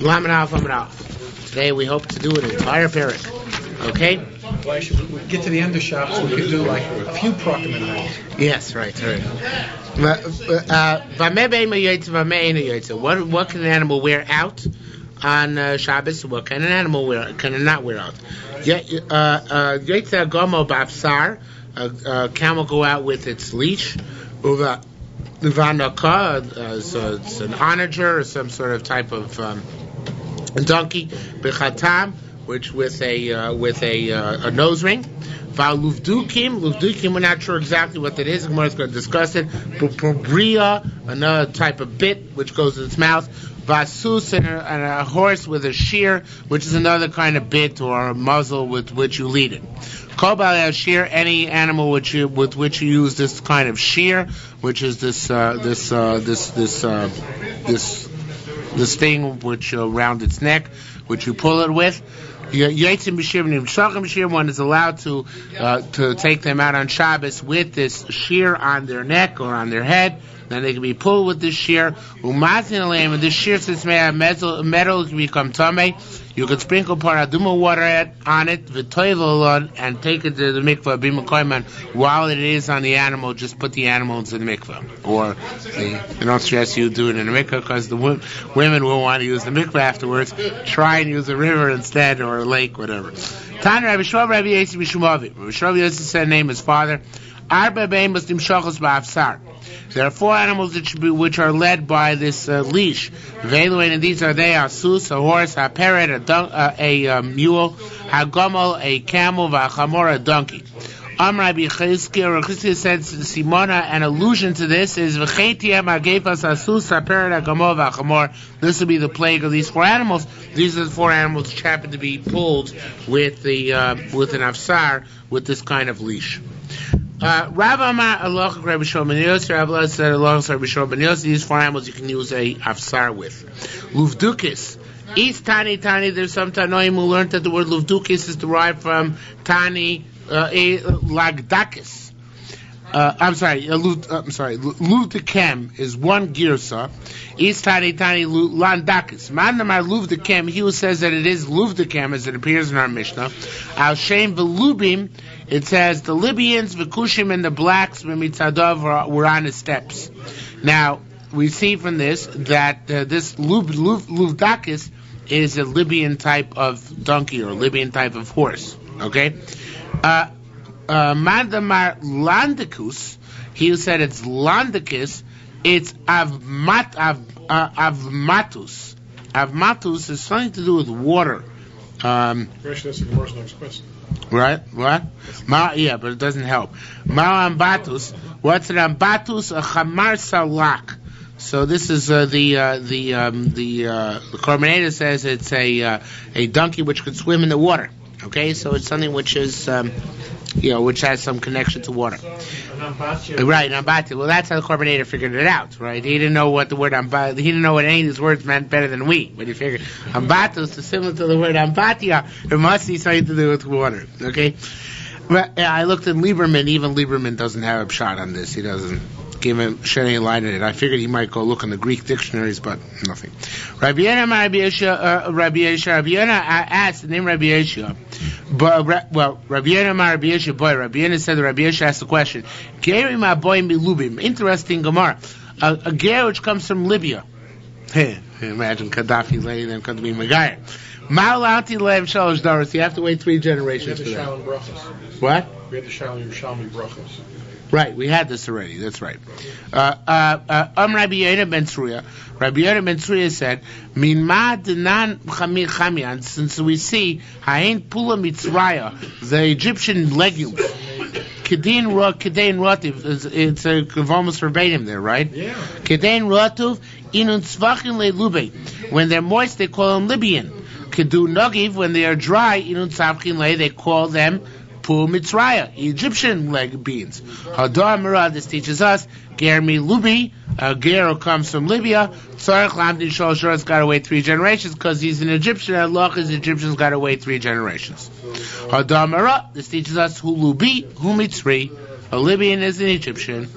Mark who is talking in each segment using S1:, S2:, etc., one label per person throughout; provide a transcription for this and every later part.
S1: Lamed Aleph Amud Aleph. Today we hope to do an entire parak. Okay?
S2: Well, should we get to the end of Shabbos, we could do like a few prakim a night.
S1: Yes, right. What can an animal wear out on Shabbos? What can an animal wear? Can it not wear out? A camel go out with its leash. So it's an onager or some sort of type of donkey. Bechatam, which with a nose ring. Luvdukim, we're not sure exactly what that is. The Gemara is going to discuss it. Bria, another type of bit which goes in its mouth. Vasus, and a horse with a shiur, which is another kind of bit or a muzzle with which you lead it. Kobal shiur, any animal with which you use this kind of shiur, which is this thing which around its neck, which you pull it with. One is allowed to take them out on Shabbos with this shiur on their neck or on their head. Then they can be pulled with this shiur. And this shiur, since may have metal, it can become tamei. You could sprinkle paraduma water on it, and take it to the mikvah, bimakoyman, while it is on the animal. Just put the animal into the mikvah. Or they don't stress you do it in the mikvah because the women will want to use the mikvah afterwards. Try and use a river instead or a lake, whatever. Tan Rabbi Shmuel Rabbi Yossi Mishumavi. Rabbi Shmuel Yossi said, name his father. Arba beim muslim shachos ba'afsar. There are 4 animals which are led by this leash. Veluin, and these are they: a sus, a horse, a parrot, a mule, a gomel, a camel, a chamor, a donkey. Rabbi Chizkiah said Simona, an allusion to this is v'cheitiem agefas asus, a parrot, a gomel, a chamor. This will be the plague of these 4 animals. These are the 4 animals which happen to be pulled with with an afsar, with this kind of leash. Rav Amar Aloch Rabbi Shimon ben Yossi. Rav said Aloch Rabbi Shimon ben Yossi. These 4 animals you can use a afsar with. Luvdukis. East Tani. There's some Tanoim who learned that the word Luvdukis is derived from Tani Lagdakis. Luvdekem is one girsa. East Tani Landakis. Mandamar Luvdekem. He who says that it is Luvdekem, as it appears in our Mishnah. Al Shem Velubim. It says the Libyans, the Kushim, and the blacks were on the steps. Now we see from this that this Luvdakis is a Libyan type of donkey or Libyan type of horse. Okay. Mandamar Landakus, he who said it's Landakis, it's Avmatus. Avmatus is something to do with water.
S2: That's the Gemara's next question.
S1: Right? What? Yeah, but it doesn't help. Ambatus. What's an ambatus? A chamar salak. So this is the Korbaneda says it's a donkey which could swim in the water. Okay, so it's something which is which has some connection to water. Right, ambatia. Well, that's how the Korbaneda figured it out, right? He didn't know what the word ambatia. He didn't know what any of these words meant better than we. But he figured ambatus is similar to the word ambatia. It must be something to do with water. Okay. But I looked at Lieberman. Even Lieberman doesn't have a shot on this. He doesn't shed any light on it. I figured he might go look in the Greek dictionaries, but nothing. Rabbi Yonah asked the name Rabbi Yeshua. Rabbi Yonah said that Rabbi Yeshua asked the question. Interesting Gemara. A ger which comes from Libya. Imagine Gaddafi letting them come to be Megayer. You have to wait 3 generations for that. What?
S2: We had the Yerushalmi Shabbos.
S1: Right, we had this already. That's right. Rabbi Yonah ben Tzruya. Rabbi Yonah ben Tzruya said, "Min ma denan chamian." Since we see hain pula mitzraya, the Egyptian legumes, kedain rotiv. It's almost verbatim there, right?
S2: Yeah.
S1: Kedain rotiv inun tzvachin le'lube. When they're moist, they call them Libyan. Kedu nagiv. When they are dry, inun tzvachin le. They call them Pul Mitzraya, Egyptian leg beans. Hadar Murad, this teaches us, Ger mi Lubi, Ger comes from Libya, Tzarech Lamdin Shol has got to wait 3 generations, because he's an Egyptian, and Allah is Egyptian's got to wait 3 generations. Hadar Murad, this teaches us, Hu Lubi, Hu Mitzri, A Libyan is an Egyptian.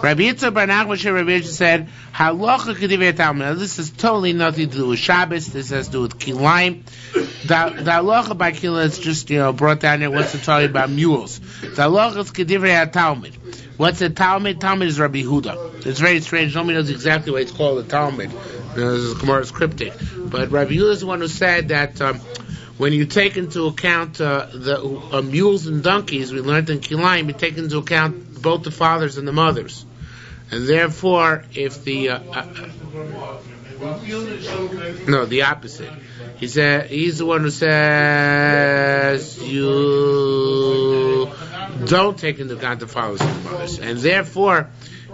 S1: Rabbi Yitzchak bar Nachman Rabbi Yitzchak said, Halacha Kedivei Talmud. Now this is totally nothing to do with Shabbos. This has to do with Kilayim. The halacha by Kila is just brought down here. What's the story about mules? The halacha is Kedivei Talmud. What's a Talmud? Talmud is Rabbi Huda. It's very strange. Nobody knows exactly why it's called a Talmud. This is Gemara's cryptic. But Rabbi Huda is the one who said that when you take into account the mules and donkeys, we learned in Kilayim, you take into account both the fathers and the mothers. And therefore, if the the opposite. He's the one who says you don't take into account the fathers and the mothers, and therefore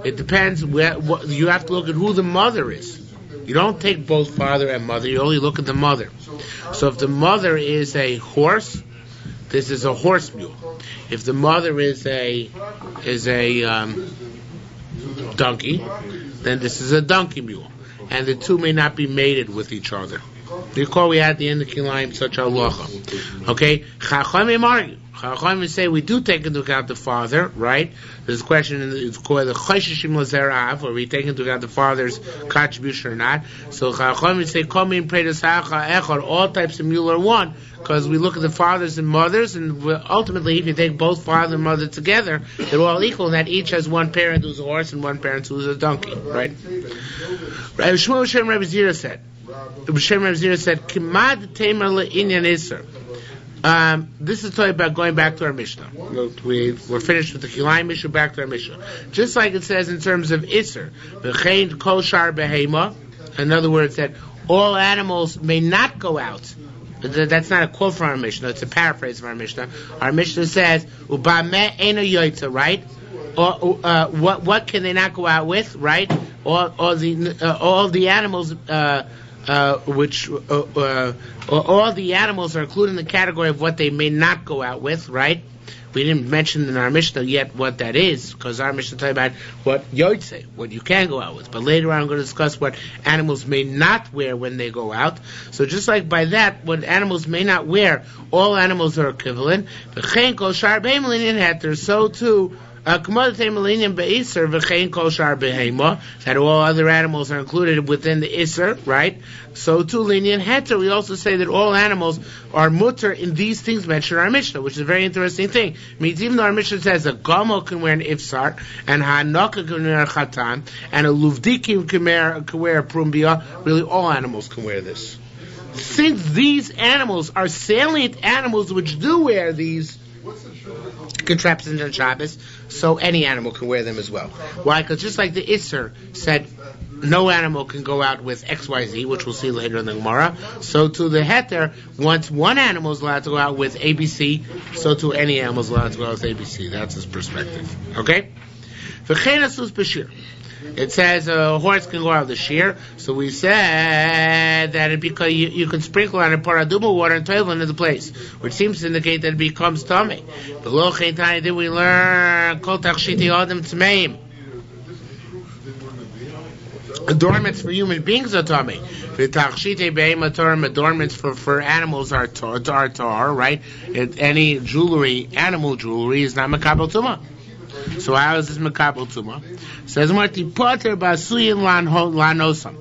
S1: it depends. You have to look at who the mother is. You don't take both father and mother. You only look at the mother. So if the mother is a horse, this is a horse mule. If the mother is a donkey, then this is a donkey mule, and the two may not be mated with each other. You recall we had the end of Kilayim such a halacha. Okay, Chachamim argue. Chachamim say we do take into account the father, right? There's a question it's called the Chayshishim Lazerav, where we take into account the father's contribution or not. So Chachamim say Komin Predasacha Echor, all types of mule are one, because we look at the fathers and mothers, and ultimately, if you take both father and mother together, they're all equal, and that each has one parent who's a horse and one parent who's a donkey, right? Rabbi Shmuel Shem Rabbi Zira said, Kimad Tamer Le'inyan Isser. This is talking about going back to our Mishnah. We're finished with the Kilayim Mishnah, back to our Mishnah. Just like it says in terms of Isser, V'chein kol shar behema, in other words, that all animals may not go out. That's not a quote from our Mishnah, it's a paraphrase of our Mishnah. Our Mishnah says, Ubameh eno yoytza, right? What can they not go out with, right? All the animals all the animals are included in the category of what they may not go out with, right? We didn't mention in our Mishnah yet what that is, because our Mishnah talks about what yotze, what you can go out with. But later on I'm going to discuss what animals may not wear when they go out. So just like by that, what animals may not wear, all animals are equivalent. So too, that all other animals are included within the Isser, right? So too, lenient heter, we also say that all animals are mutter in these things mentioned in our Mishnah, which is a very interesting thing. It means even though our Mishnah says a gamo can wear an ifsar, and hanaka can wear a chatan, and a luvdikim can wear a prumbia, really all animals can wear this. Since these animals are salient animals which do wear these contraptions on Shabbos, so any animal can wear them as well. Why? Because just like the Isser said, no animal can go out with XYZ, which we'll see later in the Gemara, so to the Heter, once one animal is allowed to go out with ABC, so to any animal is allowed to go out with ABC. That's his perspective. Okay? It says a horse can go out with a shiur, so we said that because you can sprinkle on a paraduma water and toivel into the place, which seems to indicate that it becomes tummy. Below Chaitani did we learn kol tachshiti adam tmeim. Adornments for human beings are tummy. The tachshite be'ema torim, adornments for animals are tar, right? Any jewelry, animal jewelry, is not makabel tumah. So how is this makabel tumah? Says Marti Potter Basuyin Lanosam.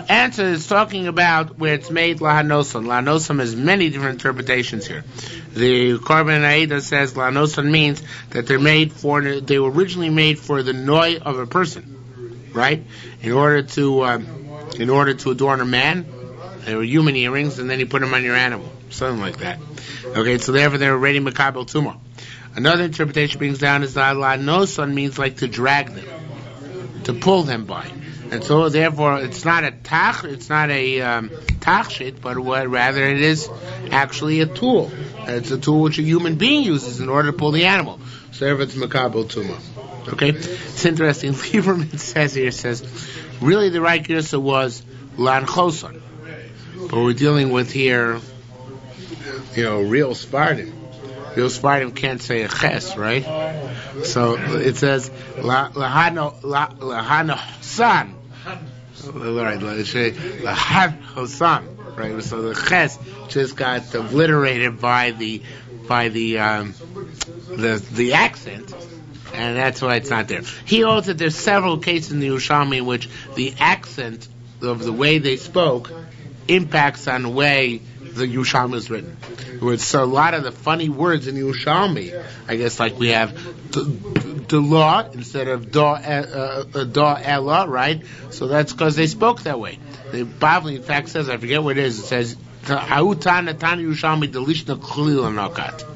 S1: Answer is talking about where it's made lahanosam. Lahanosam has many different interpretations here. The Korban Aida says lahanosam means that they were originally made for the noi of a person, right? In order to adorn a man, they were human earrings, and then you put them on your animal, something like that. Okay, so therefore they were already makabel tumah. Another interpretation brings down is that lahanosam means like to drag them, to pull them by. And so, therefore, it's not a tachshit, but rather it is actually a tool. It's a tool which a human being uses in order to pull the animal. So, therefore, it's makabel tumah. Okay? It's interesting. Lieberman says, really the right girsa was lanchoson. But we're dealing with here, real Spartan. Real Spartan can't say a ches, right? So it says lahano san. Right, let's say lahano san. Right. So the ches just got obliterated by the accent, and that's why it's not there. He holds that there's several cases in the Yerushalmi in which the accent of the way they spoke impacts on the way the Yerushalmi is written. So a lot of the funny words in Yerushalmi, I guess, like we have the law instead of da ella, right? So that's because they spoke that way. The Bavli, in fact, says, I forget what it is. It says, Yerushalmi delishna klila nakat.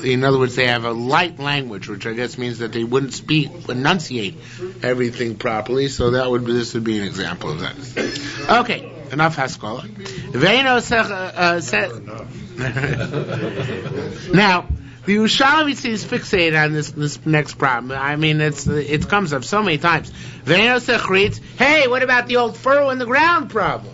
S1: In other words, they have a light language, which I guess means that they wouldn't enunciate everything properly. So this would be an example of that. Okay, enough Haskalah. Now, the Yerushalmi is fixated on this next problem. I mean, it comes up so many times. Hey, what about the old furrow in the ground problem?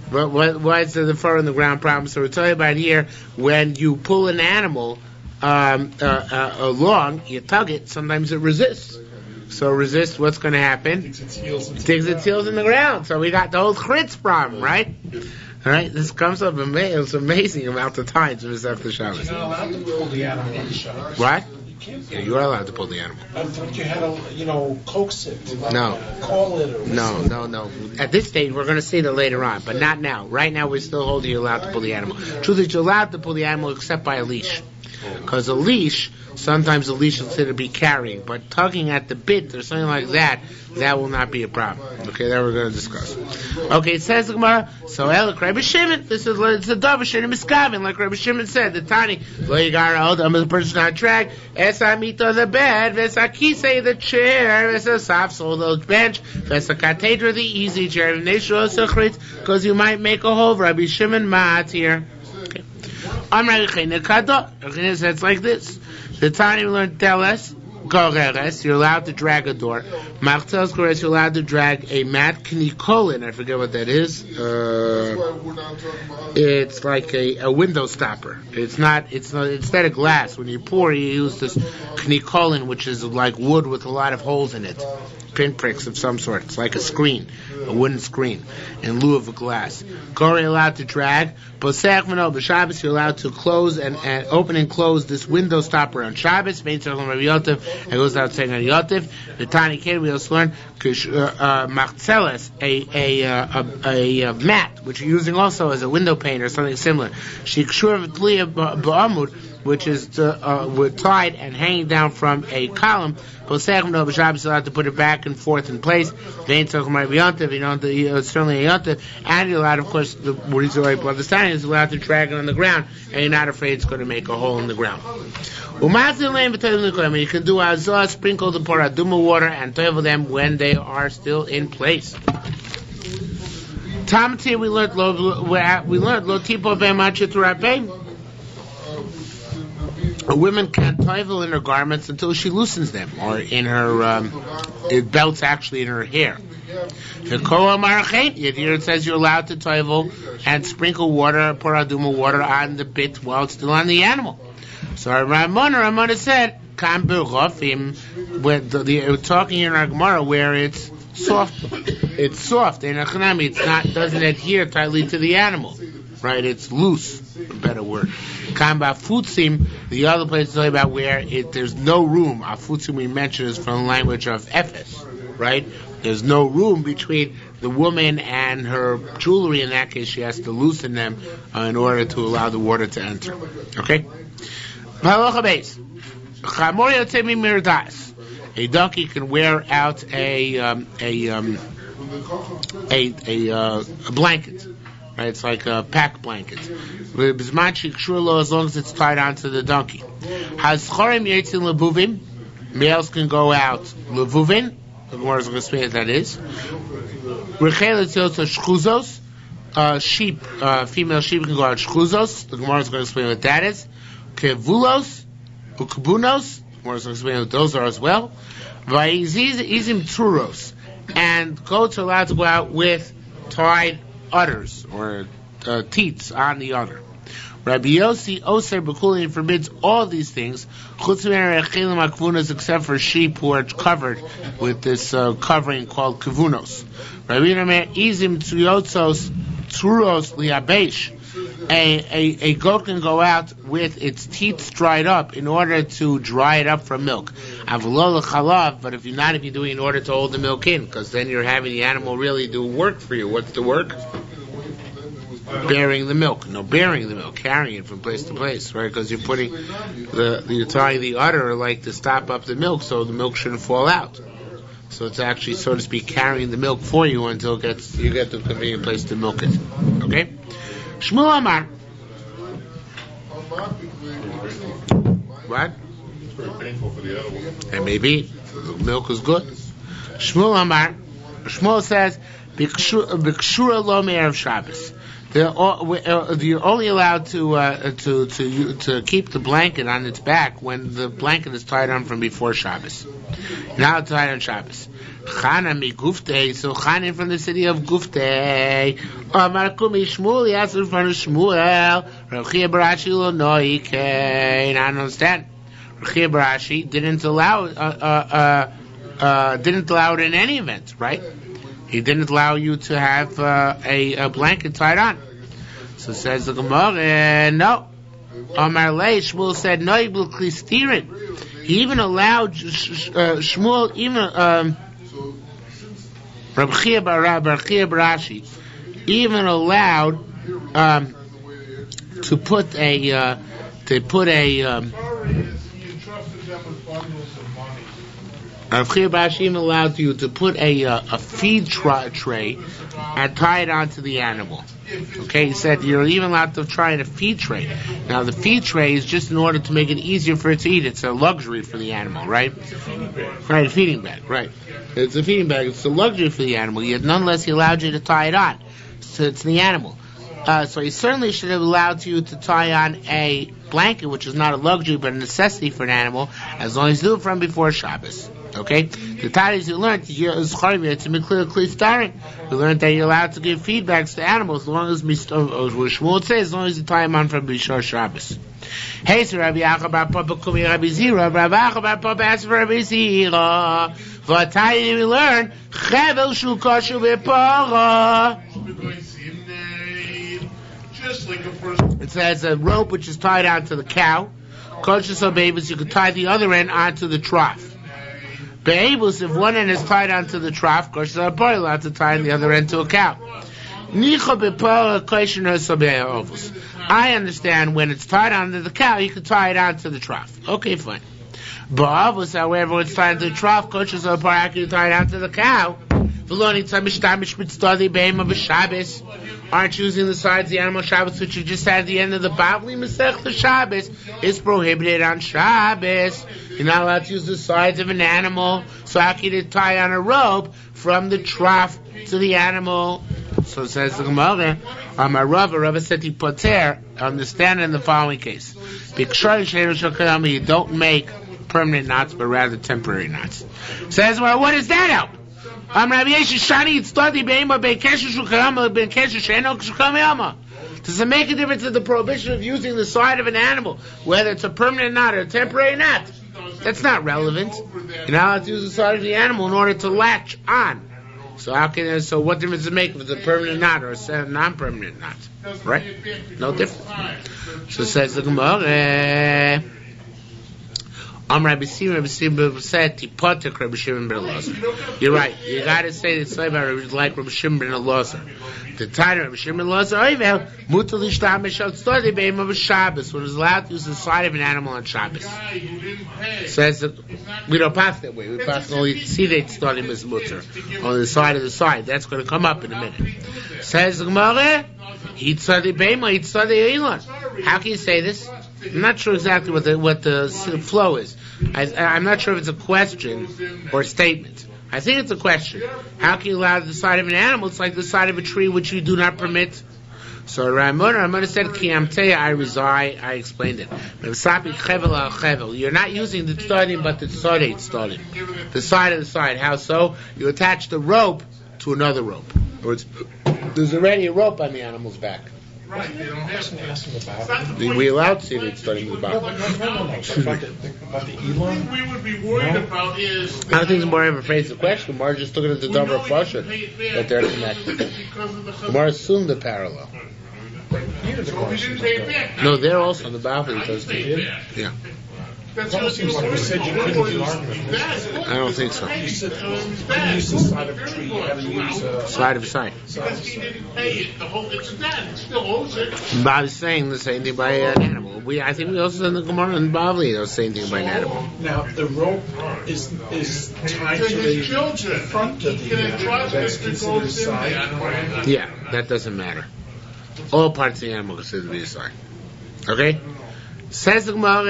S1: Why is the furrow in the ground problem? So we're talking about here when you pull an animal along, you tug it, sometimes it resists. So resist, what's going to happen? Digs its heels in the ground. So we got the old chritz problem, right? All right, this comes up it's amazing amount of times in Masechta Shabbos.
S2: You're not allowed to pull the animal in the Shabbos.
S1: What?
S2: Yeah,
S1: you are allowed to pull the animal.
S2: I thought you had to, coax it.
S1: No.
S2: Call it or
S1: No. At this stage, we're going to see that later on, but not now. Right now, we're still holding you allowed to pull the animal. Truth is, you're allowed to pull the animal except by a leash. Because a leash, sometimes a leash is considered to be carrying, but tugging at the bit or something like that, that will not be a problem. Okay, that we're going to discuss. Okay, it says the Gemara, so like Rabbi Shimon, it's a Dava Shimon Miskavin, like Rabbi Shimon said, the Tani, Lo Yigara Odam, the person on track, Esa Mito the bed, Vesa Kisei the chair, Vesa Safsol the bench, Vesa Katedra the easy chair, because you might make a hole, Rabbi Shimon Ma'at here. It's like this. The Tani learned tell us, you're allowed to drag a door. Martel's Gores, you're allowed to drag a mat knikolin. I forget what that is. It's like a window stopper. It's not instead of glass. When you pour, you use this knikolin, which is like wood with a lot of holes in it. Pinpricks of some sort. It's like a screen, a wooden screen, in lieu of a glass. Kore allowed to drag. Posech Mano b'Shabbos, you're allowed to close and open and close this window stopper on Shabbos. Vein Tzarchon Rabbi Yotiv, it goes out saying on Yotiv. The Tani Kid, we also learn Machzeles, a mat, which you're using also as a window pane or something similar. Shikshur v'tliya b'amud, which is tied and hanging down from a column. Posech Mano b'Shabbos, you're allowed to put it back and forth in place. Vein Tzarchon Rabbi Yotiv, certainly a Yotiv, and you're allowed, of course, what he's already understanding is allowed to drag it on the ground, and you're not afraid it's going to make a hole in the ground. You can do azah, sprinkle the paraduma water, and toivel them when they are still in place. Tamati, we learned lo tipo b'machet. A woman can't toivel in her garments until she loosens them, or in her belts, actually in her hair. Here it says you're allowed to toivel and sprinkle water, paraduma water on the bit while it's still on the animal. So Ramona said, we're talking in our Gemara where it's soft. It's soft, and it doesn't adhere tightly to the animal. Right? It's loose, a better word. Kamba futsim, the other place is talking about where there's no room. Futsim we mentioned is from the language of Ephes, right? There's no room between the woman and her jewelry. In that case, she has to loosen them in order to allow the water to enter. Okay? A donkey can wear out a blanket. Right? It's like a pack blanket. As long as it's tied onto the donkey. Males can go out levuvin. The Gemara is going to explain what that is. Sheep, female sheep can go out shchuzos. The Gemara is going to explain what that is. Kevulos, ukabunos. The Gemara is going to explain what those are as well. Vayizim turos. And goats are allowed to go out with tied udders or teats on the udder. Rabbi Yossi Oser B'Kulin forbids all these things, except for sheep who are covered with this covering called kavunos. Rabbi Yirmeh Izim Tzuyotzos Tzuros Liabesh. A goat can go out with its teats dried up in order to dry it up for milk. Avlo l'chalav, but if you're doing it in order to hold the milk in, because then you're having the animal really do work for you. What's the work? Bearing the milk. No, bearing the milk, carrying it from place to place, right? Because you're putting you're tying the udder like to stop up the milk so the milk shouldn't fall out. So it's actually, so to speak, carrying the milk for you until you get to a convenient place to milk it. Okay? Shmuel Amar. What?
S3: It's very painful for the animal.
S1: And maybe the milk is good. Shmuel Amar. Shmuel says, B'kshura lo me'erev Shabbos. You're only allowed to keep the blanket on its back when the blanket is tied on from before Shabbos. Now it's tied on Shabbos. Chana mi Guftei, so Chanin from the city of Guftei. Amar Kumi Shmuel, he asked in front of Shmuel. Rav Chia Barashi lo noikein. I don't understand. Rav Chia Barashi didn't allow it in any event, right? He didn't allow you to have a blanket tied on. So says the Gemara, no. Amar Lei, Shmuel said, no, you will steer it. He even allowed Shmuel, even Rabbi Chia Barashi, even allowed to put a Rav Chia Barashi even allowed you to put a feed tray and tie it onto the animal. Okay, he said you're even allowed to try a feed tray. Now the feed tray is just in order to make it easier for it to eat. It's a luxury for the animal, right? Right, a feeding bag, right. It's a feeding bag. It's a luxury for the animal. Yet nonetheless he allowed you to tie it on. So it's the animal. So he certainly should have allowed you to tie on a blanket, which is not a luxury but a necessity for an animal, as long as you do it from before Shabbos. Okay? The Tadis you learned, you learned that you're allowed to give feedbacks to animals as long as Shmuel says, as long as you tie them on from before Shabbos. Hey, so Rabbi Yaakov bar Papa Kumi Rabbi Zira, Rabbi Yaakov bar Papa asked for Rabbi Zira. What time did we learn? Chevel shu kosher v'para. It says a rope which is tied onto the cow. Kosher so babies, you could tie the other end onto the trough. Be'ebus, if one end is tied onto the trough, kosher so you're allowed to tie the other end to a cow. I understand when it's tied onto the cow, you can tie it onto the trough. Okay, fine. Ba'avus, however, when it's tied onto the trough, kosher so you can tie it onto the cow. Aren't using the sides of the animal Shabbos, which you just had at the end of the Bavli Masechta Shabbos, is prohibited on Shabbos. You're not allowed to use the sides of an animal, so how can you tie on a rope from the trough to the animal? So it says the Gemara, Rava said to Poter, understand in the following case. You don't make permanent knots, but rather temporary knots. Says, well, what does that help? Does it make a difference in the prohibition of using the side of an animal, whether it's a permanent knot or a temporary knot? That's not relevant. You're not allowed to use the side of the animal in order to latch on. So what difference does it make if it's a permanent knot or a non-permanent knot? Right? No difference. So says the Gemara. Rabbi Shimon said, Rabbi Shimon ben Elazar. You're right. You got to say it's like Rabbi Shimon ben Elazar. The time of Rabbi Shimon ben Elazar, when it's allowed to use the side of an animal on Shabbos. Says that we don't pass that way. We pass only see they study as mutter on the side of the side. That's going to come up in a minute. Says the Gemara, how can you say this? I'm not sure exactly what the flow is. I'm not sure if it's a question or a statement. I think it's a question. How can you allow the side of an animal? It's like the side of a tree which you do not permit. So Ramona said, Ki amteya, I explained it. You're not using the tzadim, but the tzadim. The side of the side. How so? You attach the rope to another rope. There's already a rope on the animal's back.
S2: Right, they don't ask about it.
S1: We allowed to see that studying about
S2: about the Elon?
S3: What we would be worried about is...
S1: I don't think the Gemara ever phrased the question. Gemara just took it as the double question that they're connected. Gemara assumed the parallel.
S3: So we didn't pay it back.
S1: No, they're also on the Bavli. Yeah.
S3: That's
S2: It almost seems like you said you couldn't do argument.
S1: I don't think so.
S2: You said you couldn't use the side of a tree. You had to use
S1: Side of side.
S3: Because he didn't pay it. The whole, it's dead. It still owes it.
S1: Bob is saying the same thing by an animal. I think we also said in the Gemara and Bavli the same thing by an animal.
S2: Now the rope is tied
S3: To
S2: to
S3: his
S2: the
S3: children.
S2: front of
S3: He
S2: the
S3: can
S2: animal.
S3: entrust
S2: That's
S3: it to
S2: considered
S3: goes in
S2: side.
S3: there.
S1: Yeah, that doesn't matter. All parts of the animal are considered to be a side. Okay? Says the Gemara,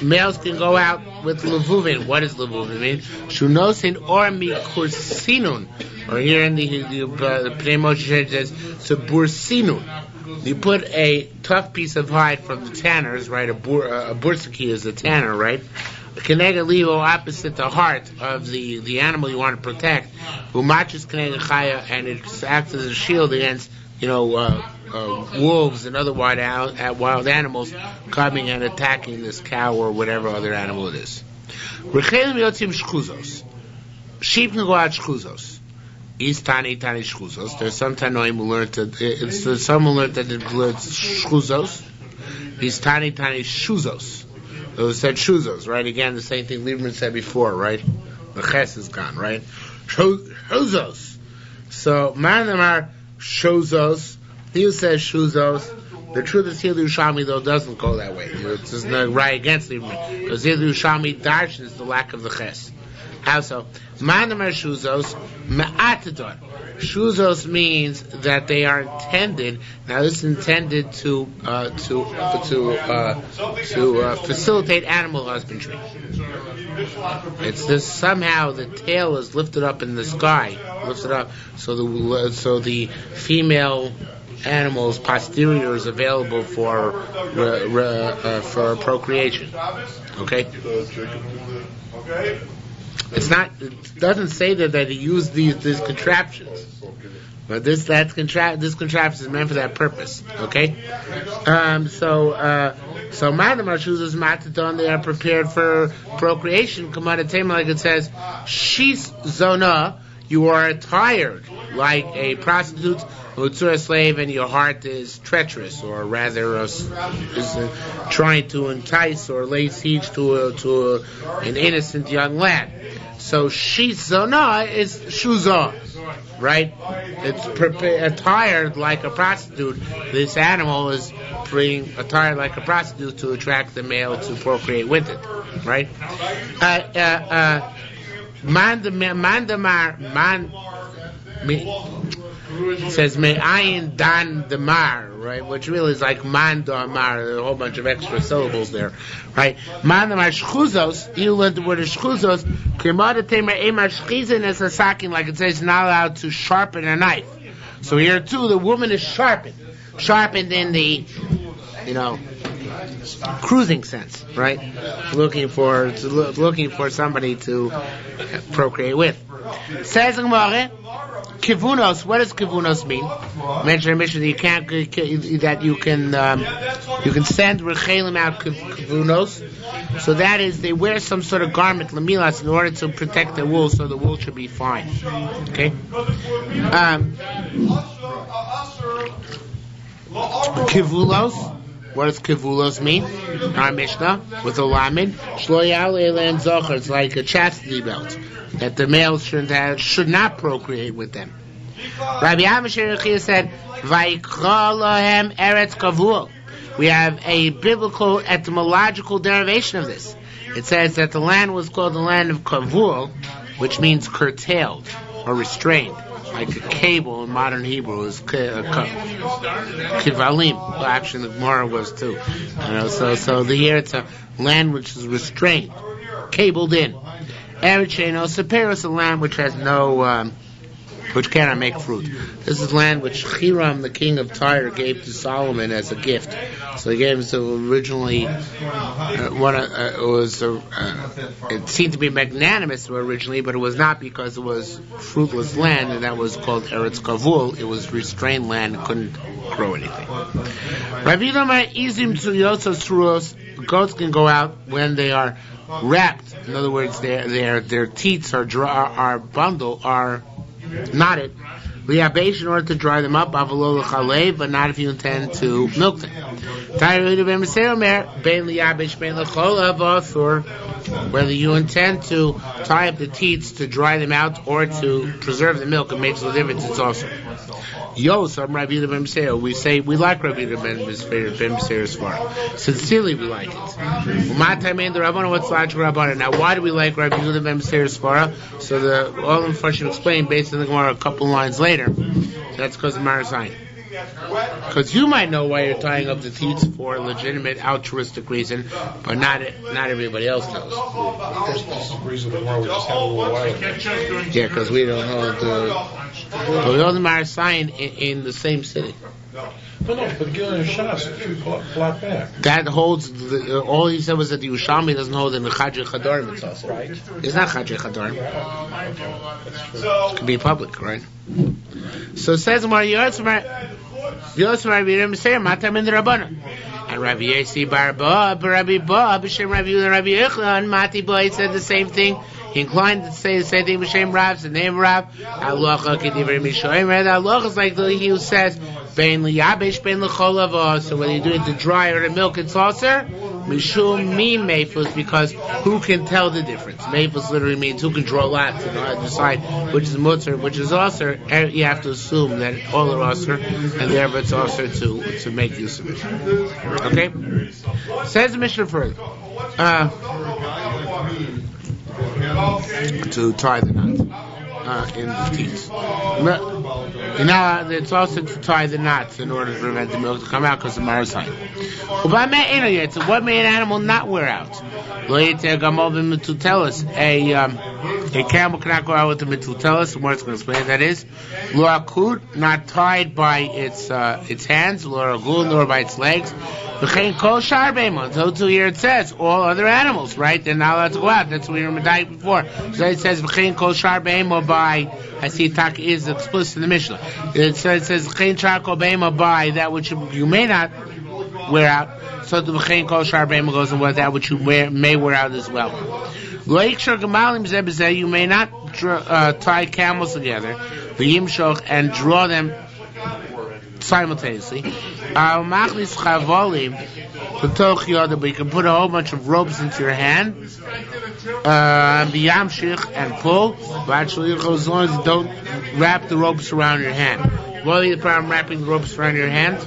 S1: males can go out with levuvin. What does levuvin mean? Shunosin or mikursinun. Or here in the Pnei Moshe it says, bursinun. You put a tough piece of hide from the tanners, right? A bursaki is a tanner, right? Kenega livo opposite the heart of the animal you want to protect. Umachis kenega chaya, and it acts as a shield against, wolves and other wild animals coming and attacking this cow or whatever other animal it is. Rechelim yotzim shchuzos. Sheep can go out shchuzos. Is tani shchuzos. There's some tanoim who learned that some who learned that it learns shchuzos. Is tani shuzos. Those said shuzos, right? Again, the same thing Lieberman said before, right? The ches is gone, right? Shuzos. So manamar shuzos. He who says shuzos. The truth is Yerushalmi though doesn't go that way. It's just not right against Lieberman because Yerushalmi darshan is the lack of the ches. How so? Manamar shuzos me'atadon. Shuzos means that they are intended. Now, this is intended to facilitate animal husbandry. It's this somehow the tail is lifted up in the sky, lifted up, so the female animal's posterior is available for procreation. Okay. It doesn't say that he used these contraptions, but this contraption is meant for that purpose. Okay, so madam shoes is mataton. They are prepared for procreation. Come on, like it says, she's zona. You are attired like a prostitute, a slave, and your heart is treacherous, or rather, is trying to entice or lay siege to an innocent young lad. So shizona is shuza, right? It's attired like a prostitute. This animal is being attired like a prostitute to attract the male to procreate with it, right? It says me'ayin dan damar, right? Which really is like man damar. There's a whole bunch of extra syllables there, right? Man damar shchuzos. You learned the word shchuzos. Kemada temer ema shchizin is a sakin, like it says, not allowed to sharpen a knife. So here too, the woman is sharpened in the, cruising sense, right? Looking for somebody to procreate with. Says Gemara, kivunos. What does kivunos mean? Mention that you can send rechelim out kivunos. So that is, they wear some sort of garment lamilas in order to protect the wool, so the wool should be fine. Okay. Kivulos. What does kivulos mean? Our Mishnah with a lamed shloyal elan zocher. It's like a chastity belt that the males should not procreate with them. Rabbi Amisher said, "Vayikra lahem eretz kavul." We have a biblical etymological derivation of this. It says that the land was called the land of kavul, which means curtailed or restrained. Like a cable in modern Hebrew is kivalim. Well, actually, the Gemara was too. So here it's a land which is restrained, cabled in. Eretz Seper is a land which has no, which cannot make fruit. This is land which Hiram, the king of Tyre, gave to Solomon as a gift. So he gave him originally it seemed to be magnanimous originally, but it was not, because it was fruitless land, and that was called Eretz Kavul. It was restrained land, it couldn't grow anything. Goats can go out when they are wrapped. In other words, their teats are knotted. Liabesh in order to dry them up, avalo l'chalev, but not if you intend to milk them. Whether you intend to tie up the teats to dry them out or to preserve the milk, it makes no difference. It's also. Some Rabbi Yehuda ben Meseir, we say we like Rabbi Yehuda ben Meseir's svara. Sincerely, we like it. What's logical Rabbanan? Now, why do we like Rabbi Yehuda ben Meseir's svara? So all the Mepharshim explain based on the Gemara a couple lines later. That's because of Marasayin. Because you might know why you're tying up the teats for a legitimate altruistic reason, but not everybody else knows. Yeah, because we don't hold but we hold the Marasayin in the same city.
S2: But Gilin and Shas, flat back.
S1: That holds, all he said was that the Yerushalmi doesn't hold in the Chadri Chadorim. It's also right. It's not Chadri Chadorim. It could be public, right? So it says, and Rabbi Yesi Bar Ba, Rabbi Ba, B'Shem Rabbi Yehuda, Rabbi Yechon, Mati Ba, he said the same thing. He inclined to say the same thing, B'Shem Rav, the name of Rav. Alocha Kedivri Mishoim. Alocha is like he who says, Bein Liyabesh, Bein L'Cholava. So whether you're doing it to dry or to milk and saucer, Mishum Mi Meifus, because who can tell the difference? Meifus literally means who can draw lots and decide which is Mutzer, which is Osir. You have to assume that all are Osir, and therefore it's Osir to make use of it. Okay? Says the Mishnah further. To tie the knot in the teeth. Now it's also to tie the knots in order to prevent the milk to come out because of Marasayin. So what may an animal not wear out? A camel cannot go out with the metutelis. The more it's going to explain that is not tied by its hands, nor by its legs. So here it says all other animals, right? They're not allowed to go out. That's what we were medayik before. So it says by. I see tak is explicit in the Mishnah. It says by that which you may not wear out. So the v'chein kol shar be'ema goes and what that which you may wear out as well. You may not tie camels together, and draw them simultaneously. But you can put a whole bunch of ropes into your hand, and pull. As long as you don't wrap the ropes around your hand. What is the problem wrapping the ropes around your hand?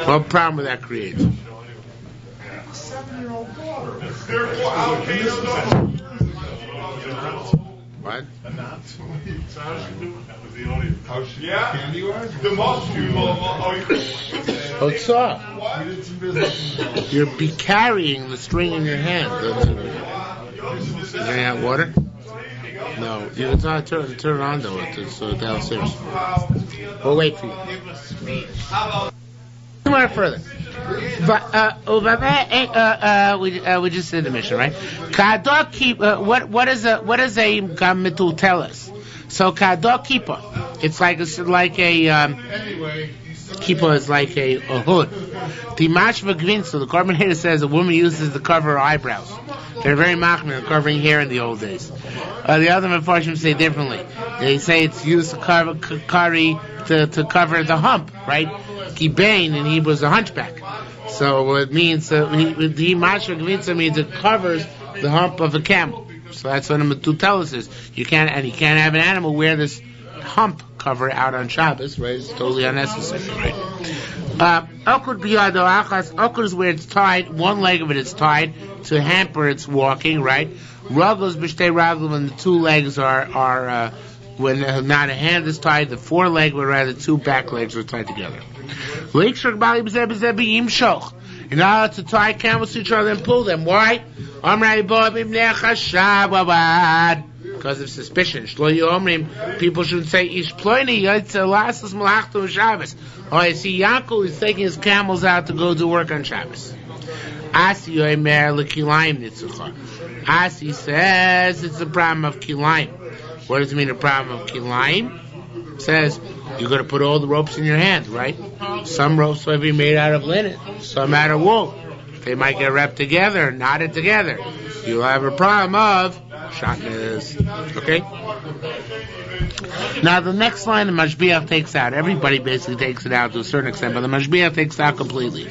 S1: What problem would that create? What?
S3: Yeah.
S1: You're carrying the string in your hand. Is there any hot water? No. You can turn it on though. It's downstairs. We'll wait for you. More further. We just did the mission, right? What is a metutelis? So kadok kippah, it's like a kippah is like a hood. The mashva gvin, so the commentator says a woman uses to cover her eyebrows. They're very machmir covering hair in the old days. The other Mepharshim say differently. They say it's used to cover to cover the hump, right? Kibain in Hebrew is a hunchback. So it means the mashva gvin means it covers the hump of a camel. So that's what a metutelis is. You can't have an animal wear this hump cover out on Shabbos, right? It's totally unnecessary, right? Okud is where it's tied. One leg of it is tied to hamper its walking, right? Ragos b'shtei raglim, when the two legs are when not a hand is tied, the foreleg, but rather two back legs are tied together. You're not allowed to tie camels to each other and pull them. Why? Because of suspicion. People shouldn't say, oh, I see Yaakov is taking his camels out to go to work on Shabbos. Asi says it's a problem of kilayim. What does it mean, a problem of kilayim? It says you're going to put all the ropes in your hand, right? Some ropes might be made out of linen, some out of wool. They might get wrapped together, knotted together. You'll have a problem of shatnez. Okay? Now the next line the Mashbiach takes out. Everybody basically takes it out to a certain extent, but the Mashbiach takes it out completely.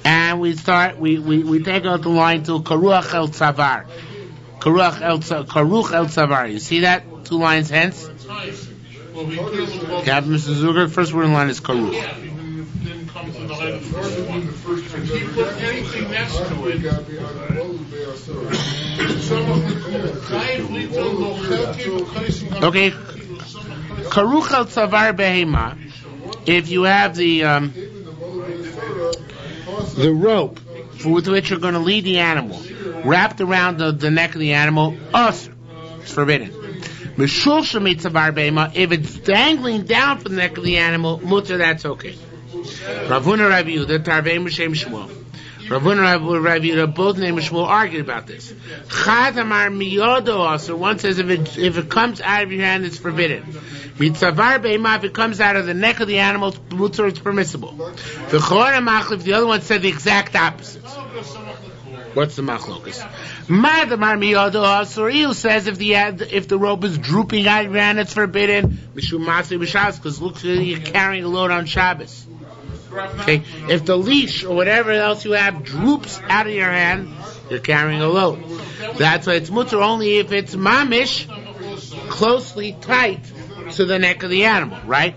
S1: And we take out the line to Karuach El Tzavar. Karuch El Tzavar. You see that? 2 lines hence. Yeah, Mr. Zuger. First word in line is Karuch.
S3: Didn't come to the line of first one. If he put anything next to it,
S1: okay. Karuch El Tzavar Behema. If you have the rope with which you're going to lead the animal wrapped around the neck of the animal, it's forbidden. If it's dangling down from the neck of the animal, mutter, that's okay. Ravuna Rabbi Yehuda, Tarvei M'Shem Shmuel. Ravuna Rabbi Yehuda, both named Shmuel, argued about this. Chad Amar Miyodo also, one says if it comes out of your hand, it's forbidden. Mitzavar Be'ema, if it comes out of the neck of the animal, mutter, it's permissible. The other one said the exact opposite. What's the machlokas? Madamar Miyodo Asur says if the rope is drooping out of your hand, it's forbidden. Mishum Masri B'Shabbos, because looks like you're carrying a load on Shabbos. Okay, if the leash or whatever else you have droops out of your hand, you're carrying a load. That's why it's mutter only if it's mamish, closely tight to the neck of the animal, right?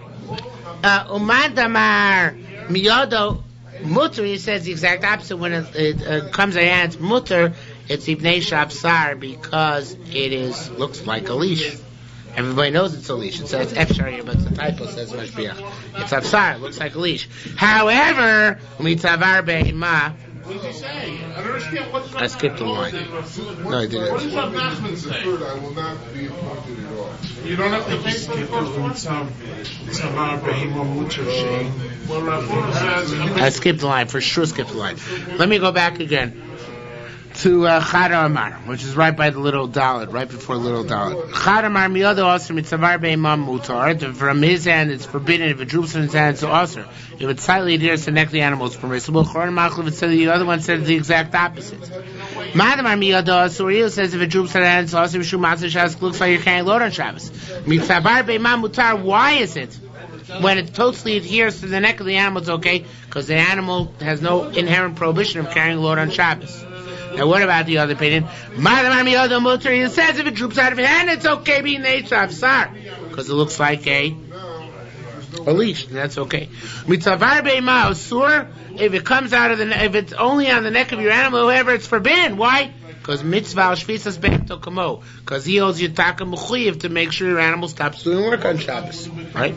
S1: Umadamar Miyodo mutter, he says the exact opposite. When it comes out of your hand, it's mutter. It's ibnei shabsar because it looks like a leash. Everybody knows it's a leash. It says Efshar, but the typo says Mashbiach. It's absar, it looks like a leash. However, mitzavar be'ima.
S3: What does he say? I don't understand what's
S1: I skipped the line. No, I didn't.
S3: What does Rav Nachman say?
S4: I will not be appointed at all.
S3: You don't have to pay for the first one? Well, Rav says...
S1: I skipped the line, for sure skipped the line. Let me go back again to Chada Amar, which is right by the little dalet, right before little dalet. Chada Amar miyodo aser mitzavar be'imam mutar. From his hand, it's forbidden. If it droops from his hand, it's aser. If it slightly adheres to the neck of the animal, it's permissible. Choron Machlov, the other one says the exact opposite. Madamar miyodo aser says if it droops from the hand, it's aser. Mishum Matzah Shabbos, looks like you're carrying a load on Shabbos. Mitzavar be'imam mutar. Why is it? When it totally adheres to the neck of the animal, it's okay, because the animal has no inherent prohibition of carrying a load on Shabbos. Now, what about the other opinion? He says if it droops out of your hand, it's okay being because it looks like a leash, and that's okay. If it comes out of if it's only on the neck of your animal, however, it's forbidden. Why? Because mitzvah shvisas be'to kamo. Because he owes you taka mechuyev to make sure your animal stops doing work on Shabbos. Right?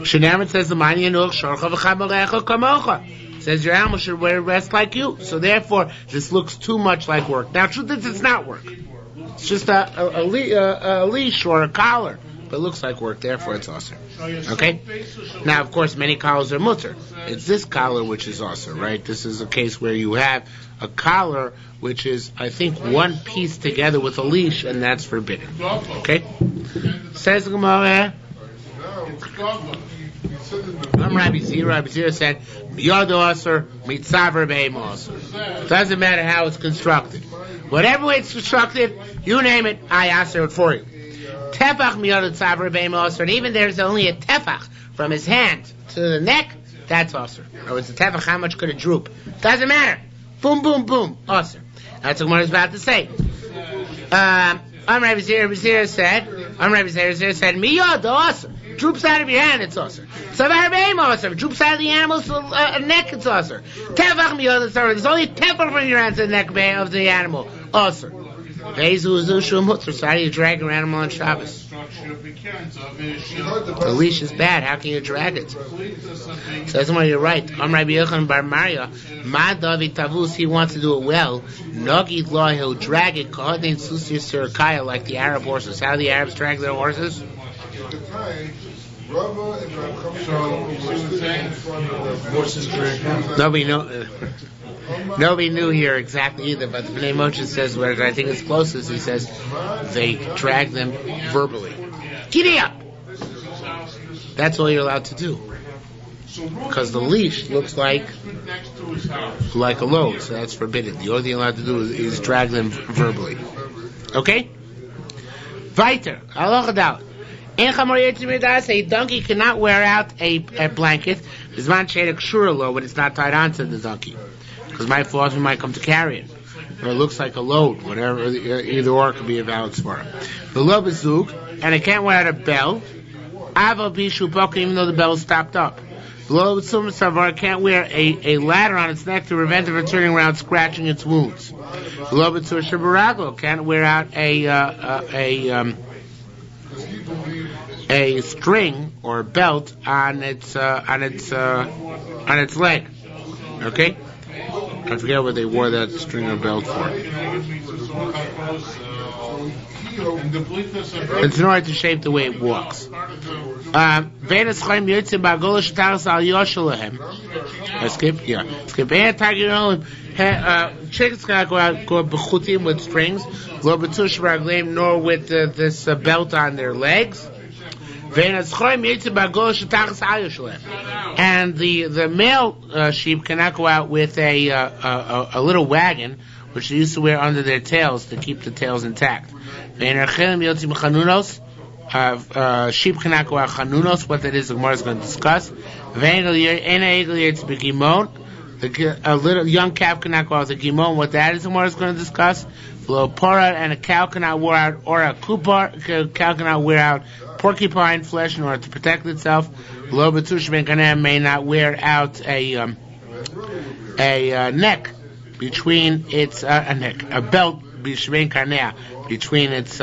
S1: Shenamit says the mani yanuch shorcha v'chamalecha kamocha. Says your animal should wear rest like you. So therefore, this looks too much like work. Now, truth is, it's not work. It's just a leash or a collar. But it looks like work, therefore it's awesome. Okay? Now, of course, many collars are mutter. It's this collar which is awesome, right? This is a case where you have a collar which is, I think, one piece together with a leash, and that's forbidden. Okay? Says Gemara. Rabbi Zira said, Yodo Aser, Mitzaver Be'em Aser. Doesn't matter how it's constructed. Whatever way it's constructed, you name it, I answer it for you. Tefach Miyodo Tzaver Be'em Aser, and even there's only a tefach from his hand to the neck, that's Aser. Or it's a tefach, how much could it droop? Doesn't matter. Boom, boom, boom, Aser. That's what Gemara is about to say. Rabbi Zira said, Miyodo Aser. Droops out of your hand, it's aser. Savar be'em aser. Droops out of the animal's neck, it's aser. Tefach miyodo aser. There's only tefach from your hand to the neck of the animal. Aser. Ve'zu shum mutter. So how do you drag your animal on Shabbos? The leash is bad. How can you drag it? So that's why you're right. Rabbi Yochanan bar Maria. Ma David Tavus. He wants to do it well. Nogid law. He'll drag it. Kahadin susir sirakaya, like the Arab horses. How do the Arabs drag their horses? Nobody knew here exactly either, but the Bnei Moshe says, where I think it's closest, he says, they drag them verbally. Giddy up! That's all you're allowed to do. Because the leash looks like a load, so that's forbidden. The only thing you're allowed to do is drag them verbally. Okay? Weiter. Halacha doubt. A donkey cannot wear out a blanket when it's not tied onto the donkey. Because my fault, we might come to carry it. Or it looks like a load, whatever, either or could be a valid svara. The lobe is zug, and it can't wear out a bell, even though the bell is stopped up. The lobe is savar can't wear a ladder on its neck to prevent it from turning around scratching its wounds. The lobe is shabarago can't wear out a string or a belt on its leg. Okay? I forget what they wore that string or belt for. It's in order to shape the way it walks. Skip. Chickens cannot go b'chutim with strings, nor with this belt on their legs. And the male sheep cannot go out with a little wagon, which they used to wear under their tails to keep the tails intact. Sheep cannot go out chanunos. What that is, the Gemara is going to discuss. A little young calf cannot go out with a gimon. What that is, the Gemara is going to discuss. And a cow cannot wear out, or a cow cannot wear out porcupine flesh in order to protect itself. Lo betush ben kaneh may not wear out a neck between its a belt between kaneh between its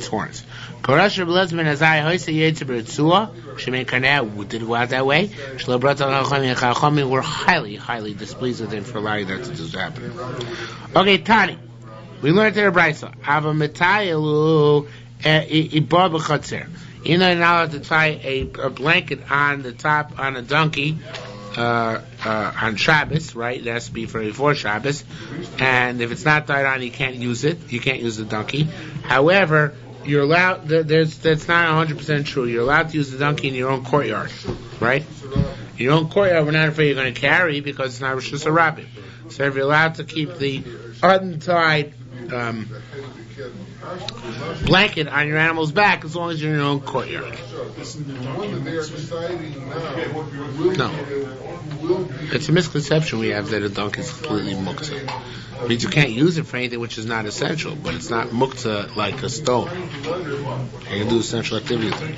S1: horns. Parash Rebelezman as I hoise yetzer b'ritzua shemen kaneh did go out that way. Shlo brata chachamim were highly displeased with him for allowing that to happen. Okay, Tani. We learned in the Brisa. Ava metayalu ibar b'chatzer. You're not allowed to tie a blanket on the top on a donkey on Shabbos, right? It has to be before Shabbos. And if it's not tied on, you can't use it. You can't use the donkey. However, you're allowed. That's not 100% true. You're allowed to use the donkey in your own courtyard, right? In your own courtyard, we're not afraid you're going to carry because it's not Rosh Hashanah. So if you're allowed to keep the untied blanket on your animal's back as long as you're in your own courtyard. No. It's a misconception we have that a donkey is completely muktzah. It means you can't use it for anything which is not essential, but it's not muktzah like a stone. You can do essential activity with it.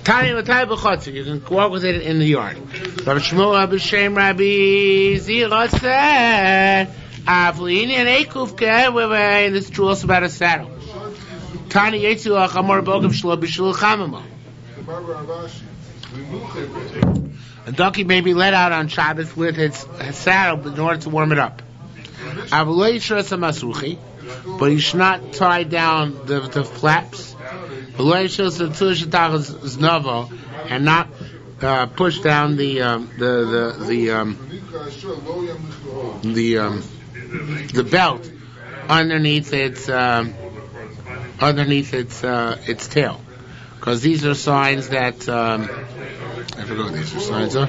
S1: Tani Matai B'chotzer, you can walk with it in the yard. Rabbi Shmuel B'Shem Rabbi Zira said, Avlini and Ekufke, and this is true also about a saddle. Tani Yetzu Achamor Bogam Shlo B'Shul Chamamo. A donkey may be let out on Shabbos with its saddle in order to warm it up. But you should not tie down the flaps. And not push down the belt underneath its tail, because these are signs that I forgot what these are signs are.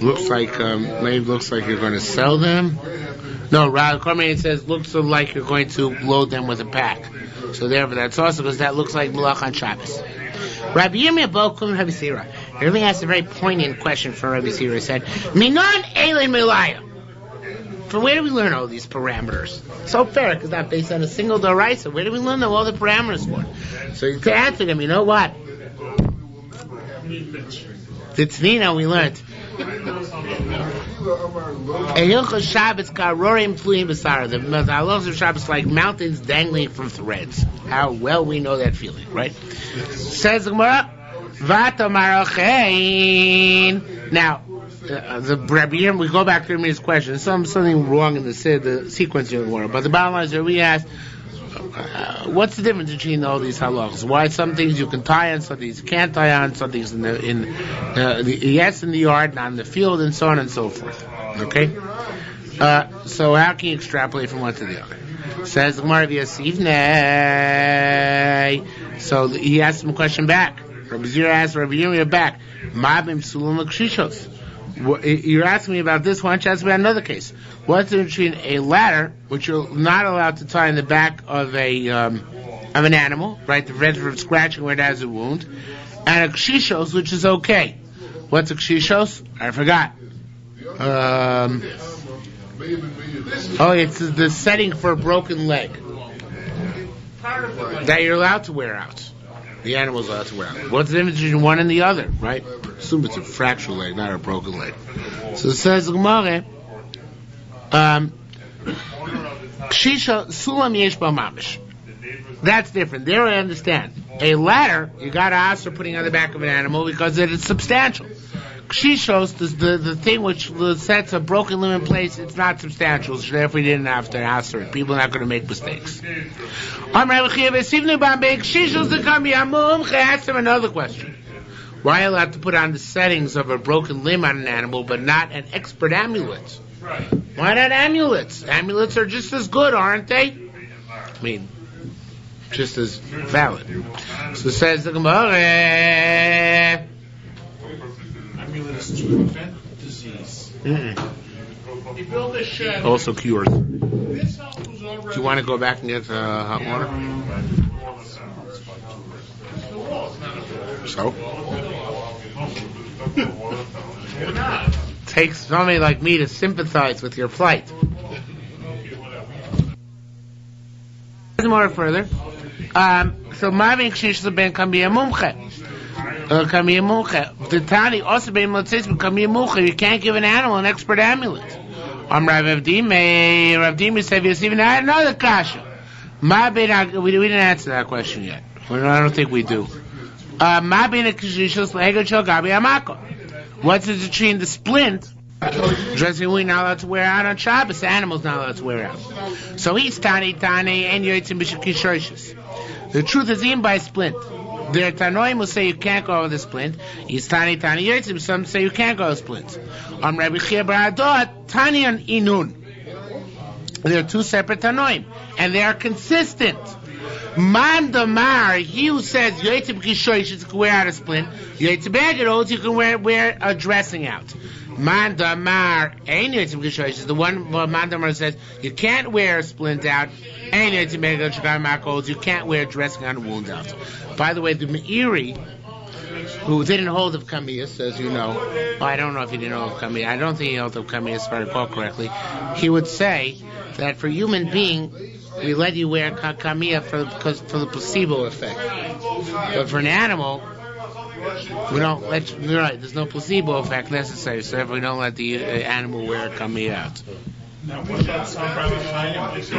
S1: Looks like maybe looks like you're going to sell them. No, rather, it says looks like you're going to load them with a pack. So therefore, that's also because that looks like Malach on Shabbos. Rabbi Yirmiyah Bokum Rabbi Sira. He really asked a very poignant question for Rabbi Sira. He said, Minon Elin Melaya. From where do we learn all these parameters? So fair, because not based on a single Doraisa. Where do we learn all the parameters for? So to answer them, you know what? The Tzvina we learned. The halachos of Shabbos like mountains dangling from threads. How well we know that feeling, right? Says the Gemara, now, the Rabbi Yirmiyah, we go back to his question. There's something wrong in the sequence here in the world. But the bottom line is that we ask, what's the difference between all these halachos? Why some things you can tie on, some things you can't tie on, some things in the yard, not in the field, and so on and so forth. Okay? So how can you extrapolate from one to the other? Says the Gemara V'yasivnei. So he asked him a question back. Rabbi Zira asked Rabbi Yirmiyah back. Ma'abim sulum l'kshishos. You're asking me about this. Why don't you ask me about another case? What's the difference between a ladder, which you're not allowed to tie in the back of a of an animal, right? To prevent it from scratching where it has a wound, and a kshishos, which is okay. What's a kshishos? I forgot. It's the setting for a broken leg that you're allowed to wear out. The animal's allowed to wear out. What's the difference between one and the other, right? Assume it's a fractured leg, not a broken leg. So it says Gemara, Kshisha Sulam Yesh Mamish. That's different. There I understand. A ladder, you got to ask for putting on the back of an animal because it is substantial. Kshishos, the thing which sets a broken limb in place, it's not substantial, so therefore we didn't have to ask for it. People are not going to make mistakes. Ask him another question. Why are you allowed to put on the settings of a broken limb on an animal, but not an expert amulet? Why not amulets? Amulets are just as good, aren't they? I mean, just as valid. So says the Gemara.
S2: Amulets to prevent disease.
S3: He built a shed.
S1: Also cures.
S3: This house was already.
S1: Do you want to go back and get hot water? So? Takes somebody like me to sympathize with your plight. More further. So Mavin Kshish Ben can be a mumche. Can be a mumche. The Tani also being Motzis can be a mumche. You can't give an animal an expert amulet. Rav Dimi said yes, even I had another kasha. We didn't answer that question yet. I don't think we do. What's the between the splint? Dressing we're not allowed to wear out on Shabbos. The animal's not allowed to wear out. So he's tani and yotzim b'shekishoshis. The truth is even by splint. There are tanoim who say you can't go over the splint. He's tani yotzim. Some say you can't go over the splint. Rabbi Chia bar Adot tani and inun. There are two separate tanoim, and they are consistent. Man damar, he who says yotzim b'kishoshis you can wear out a splint. Yotzim b'agad you can wear a dressing out. Man damar ain't yotzim b'kishoshis. The one Man damar says you can't wear a splint out. Ain't yotzim b'agad you can't wear dressing on a wound out. By the way, the Meiri, who didn't hold of Kamiyas, as you know, I don't know if he didn't hold of Kamiyas. I don't think he held of Kamiyas, if I recall correctly. He would say that for human being, we let you wear Kamiyah for the placebo effect. But for an animal, we don't let you, you're right, there's no placebo effect necessary, so if we don't let the animal wear Kamiyah out.
S2: Now, what about some private time? The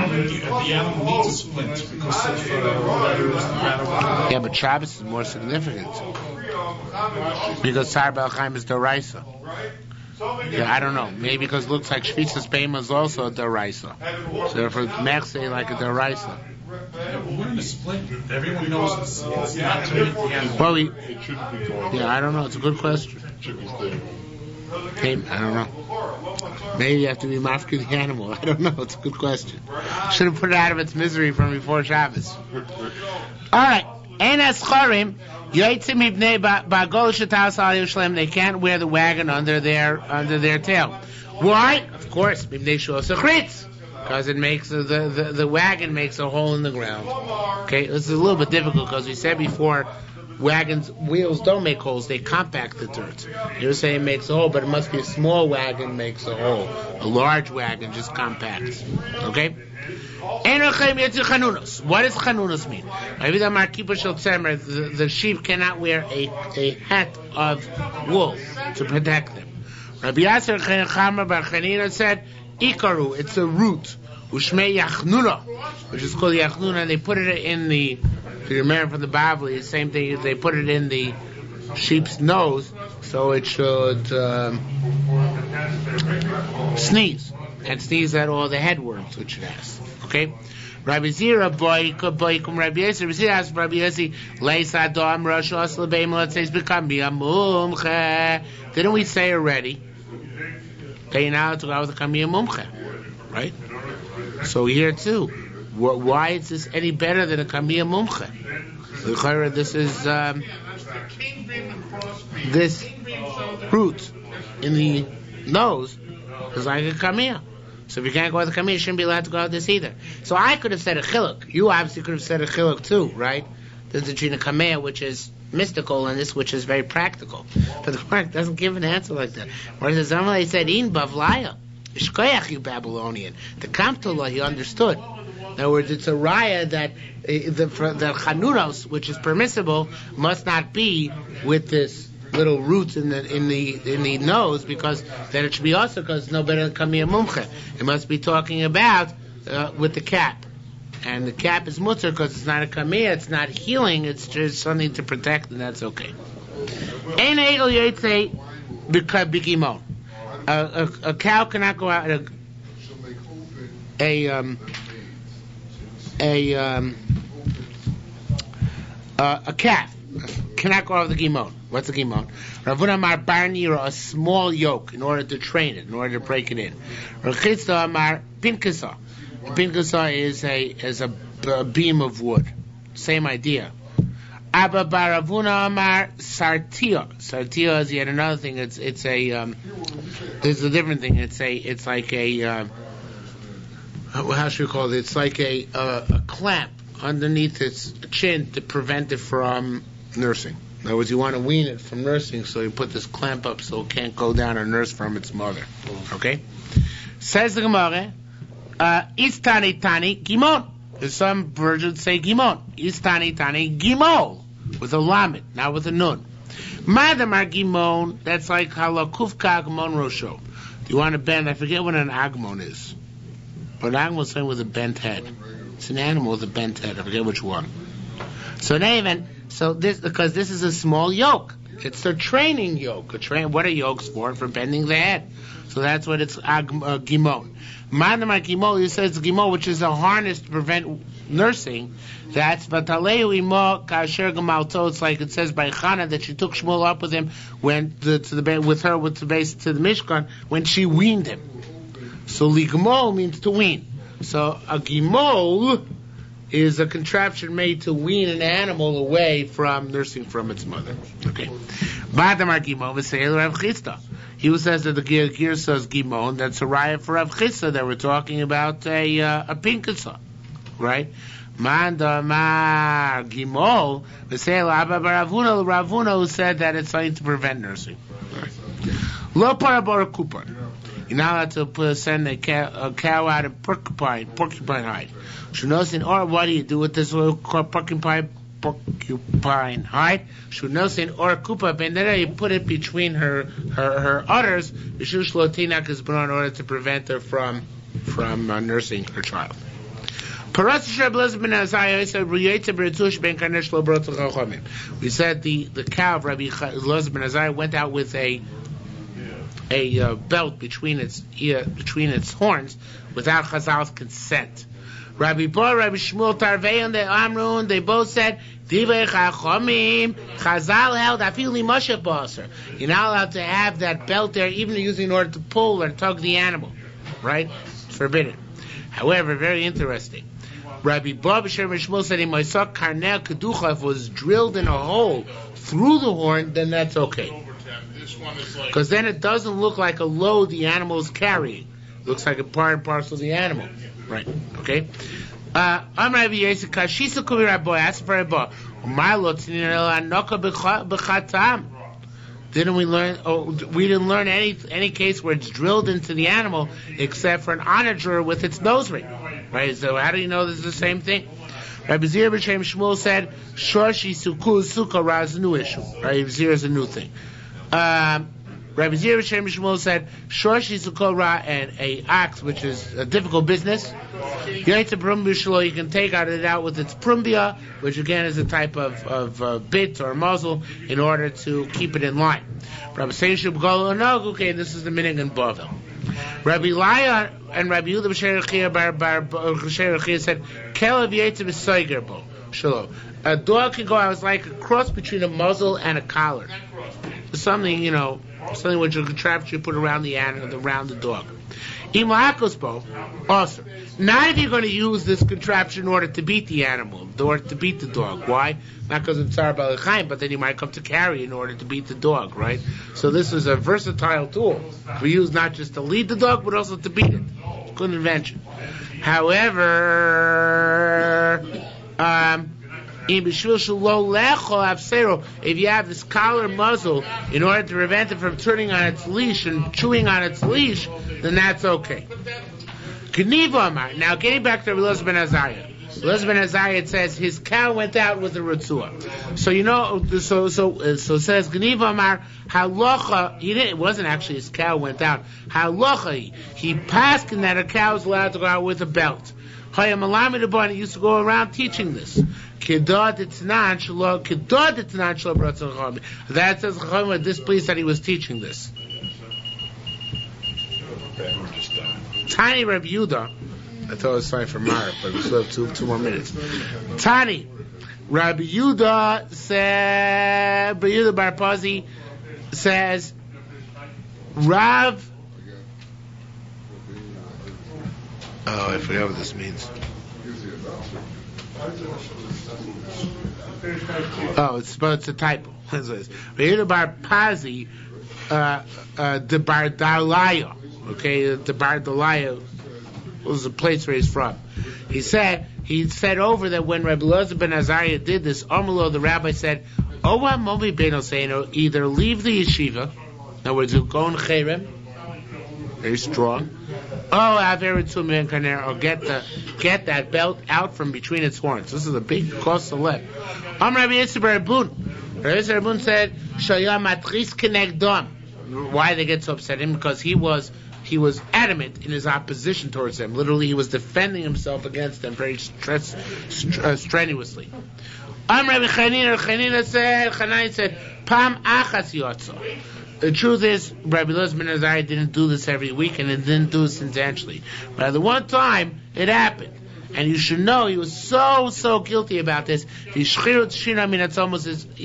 S2: animal needs a splint because of whatever.
S1: Yeah, but Shabbos is more significant. Because Tzar B'al Chaim is Doraisa. Yeah, I don't know. Maybe because it looks like Shvitzas Beima is also a Doraisa. So therefore, Mech say like a Doraisa.
S2: We're in a splint. Everyone knows it's not to make the animal.
S1: Well, I don't know. It's a good question. Okay, I don't know. Maybe you have to be mafka the animal. I don't know. It's a good question. Should have put it out of its misery from before Shabbos. All right. Enes Chorim Yotzim Ibnei Bagol Shatas Al Yerushalmi. They can't wear the wagon under their tail. Why? Of course, Ibnei Shos Achritz. Because it makes the wagon makes a hole in the ground. Okay, this is a little bit difficult because we said before. Wagons, wheels don't make holes, they compact the dirt. You're saying it makes a hole, but it must be a small wagon makes a hole. A large wagon just compacts. Okay? What does chanunos mean? The sheep cannot wear a hat of wool to protect them. Rabbi Yasser Bar Chanina said, Ikaru, it's a root, Ushmei Yachnuna, which is called Yachnuna, and they put it in the, if you remember from the Bavli, the same thing, they put it in the sheep's nose, so it should sneeze, and sneeze at all the headworms which it has. Okay? Rabbi Zira, boikum Rabbi Yossi, Rabbi Zira asked Rabbi Yossi, Leis Adam, Rosh Osla Beim, let's say it's become Mumche. Didn't we say already? Okay, now to go with the Kamiyah Mumche, right? So here too, why is this any better than a Kamiyah Mumche? This is this root in the nose is like a Kamiyah. So if you can't go with the kameh, you shouldn't be allowed to go with this either. So I could have said a chiluk. You obviously could have said a chiluk too, right? There's between a kameh, which is mystical, and this, which is very practical. But the Gemara doesn't give an answer like that. Whereas the Zamalai said, "In bavlaya, shkoyach, you Babylonian." The Kamtullah, he understood. In other words, it's a raya that the chanuros, which is permissible, must not be with this little roots in the nose, because then it should be also, because no better than kamiyah mumche. It must be talking about with the cap. And the cap is mutter because it's not a kamiyah, it's not healing, it's just something to protect, and that's okay. Ein egel yotzei b'gimon. A cow cannot go out. A calf cannot go out of the gimon. What's a gimon? Ravuna Amar bar nira, a small yoke, in order to train it, in order to break it in. Rechitza Amar pinkasa. Pinkasa is a beam of wood. Same idea. Abba bar Ravuna Amar sartia. Sartia is yet another thing. It's a different thing. It's like a how should we call it? It's like a clamp underneath its chin to prevent it from nursing. In other words, you want to wean it from nursing, so you put this clamp up so it can't go down and nurse from its mother. Okay? Says the Gemara, Istani Tani Gimon. There's some versions say Gimon. Istani Tani Gimol. With a lamed, not with a nun. Madamar Gimon, that's like halakufka agmon rosho. You want to bend, I forget what an agmon is. But an agmon is saying with a bent head. It's an animal with a bent head, I forget which one. So because this is a small yoke. It's a training yoke. What are yokes for? For bending the head. So that's what it's gimon. Madamar gimon, you said it's gimon, which is a harness to prevent nursing. That's vataleu imo kasher gamalto. It's like it says by Chana that she took Shmuel up with him with the Mishkan when she weaned him. So ligmol means to wean. So a gimol is a contraption made to wean an animal away from nursing from its mother. Okay. Badamar gimon v'seil Rav Chisda. He who says that the gear says gimon, that's a raya for Rav Chisda that we're talking about a pinkasa, right? Mandamar gimol v'seil Abba Ravuna who said that it's something to prevent nursing. Lo parabora kupar. You're not allowed to send a cow out of porcupine hide. Shunosin, or what do you do with this little porcupine hide? Shunosin or kupa bendera, you put it between her udders, in order to prevent her from nursing her child. We said the cow of Rabbi Elazar ben Azariah went out with a belt between its horns without Chazal's consent. Rabbi Bar, Rabbi Shmuel Tarvei, and the Amrun, they both said, Divrei Chachomim, Chazal held, Afili Moshe Baser. You're not allowed to have that belt there, even using in order to pull or tug the animal. Right? It's forbidden. However, very interesting. Rabbi Bar, Rabbi Shmuel said, Imoisak Karnel Keducha, if it was drilled in a hole through the horn, then that's okay. Because then it doesn't look like a load the animal is carrying. It looks like a part and parcel of the animal. Right. Okay. Didn't we learn? We didn't learn any case where it's drilled into the animal except for an onager with its nose ring. Right. So how do you know this is the same thing? Rabbi Zir b'Shem Shmuel said, "Shorshi sukkah raz new issue." Rabbi Zir is a new thing. Rabbi Zir b'Shem Shmuel said, "Shorshi sukkah ra," and a ox, which is a difficult business. You can take it out with its prumbia, which again is a type of bit or muzzle, in order to keep it in line. Rabbi Seishub Golo no, okay, this is the minig in Bavel. Rabbi Laya and Rabbi Yehuda b'Sher Rechia said, "Kelev yetzer b'soiger bo." Shalom. A dog can go out. It's like a cross between a muzzle and a collar. Something which a contraption you put around the dog. Also, not if you're going to use this contraption in order to beat the animal, or to beat the dog. Why? Not because it's Tzar Balachayim, but then you might come to carry in order to beat the dog, right? So this is a versatile tool. We use not just to lead the dog, but also to beat it. Good invention. However, if you have this collar muzzle in order to prevent it from turning on its leash and chewing on its leash, then that's okay. Now getting back to Elazar ben Azariah. Elazar ben Azariah, it says his cow went out with a ritzua. So so says Gniv Amar halacha. It wasn't actually his cow went out. Halacha, he passed that a cow is allowed to go out with a belt. Hayam used to go around teaching this. That says Chacham displeased that he was teaching this. Tiny Rabbi Yehuda. I thought it was fine for Mara, but we still have two more minutes. Tani, Rabbi Yehuda said, Rabbi Yehuda Bar Pazi says, Rav. Oh, I forgot what this means. Oh, it's a typo. Rabbi Yehuda Bar Pazi, the Bar Dalaya. Okay, the Bar Dalaya was the place where he's from. He said over that when Rabbi Elazar ben Azariah did this, Amalo, the rabbi said, Owa Momi Beno Seino, either leave the yeshiva, in other words, you go in Cherem, very strong, or get that belt out from between its horns. This is a big cost to let. Rabbi Yisrael Bun. Rabbi Yisrael Bun said, Shaya matris kenegdom. Why they get so upset at him? Because he was adamant in his opposition towards them. Literally, he was defending himself against them very strenuously. Rabbi Chanina said, Pam achas yotzo. The truth is, Rabbi Elazar ben Azariah didn't do this every week, and it didn't do this intentionally. But at the one time, it happened. And you should know, he was so guilty about this. His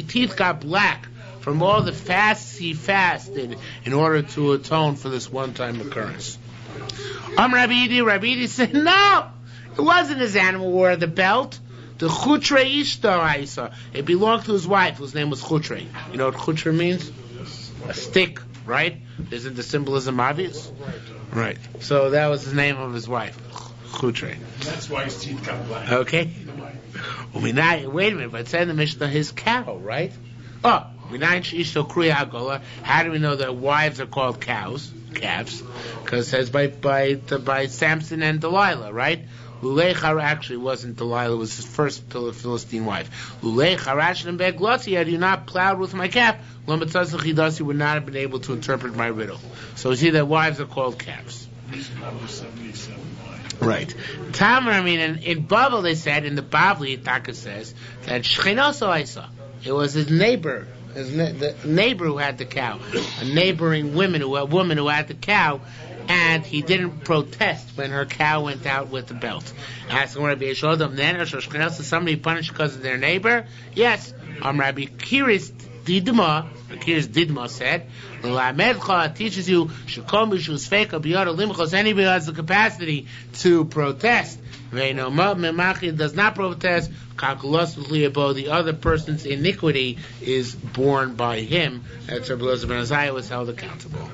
S1: teeth got black from all the fasts he fasted in order to atone for this one-time occurrence. Rabbi Idi said, no, it wasn't his animal wore the belt. The chutre ishtar, it belonged to his wife, whose name was Chutre. You know what chutre means? A stick, right? Isn't the symbolism obvious? Right. So that was the name of his wife, Chutre.
S2: That's why his teeth got black.
S1: Okay. Wait a minute, but it's in the Mishnah, his cow, right? Oh, how do we know that wives are called calves? Because it says by Samson and Delilah, right? Lulei actually wasn't Delilah, it was his first Philistine wife. Lulei Charash and Beglotzi, had you not plowed with my calf, he would not have been able to interpret my riddle. So you see that wives are called calves. Right. Tamar, in Babel they said, in the Bavli, Taka says, that Shchinoso Isa, it was his neighbor, the neighbor who had the cow, a neighboring woman who had the cow, and he didn't protest when her cow went out with the belt. Asking Rabbi Yeshodam, then somebody punished because of their neighbor? Yes. Rabbi Kiris Didma said, teaches you anybody has the capacity to protest. Does not protest. The other person's iniquity is borne by him. That's Rabbi Elazar ben Azariah was held accountable.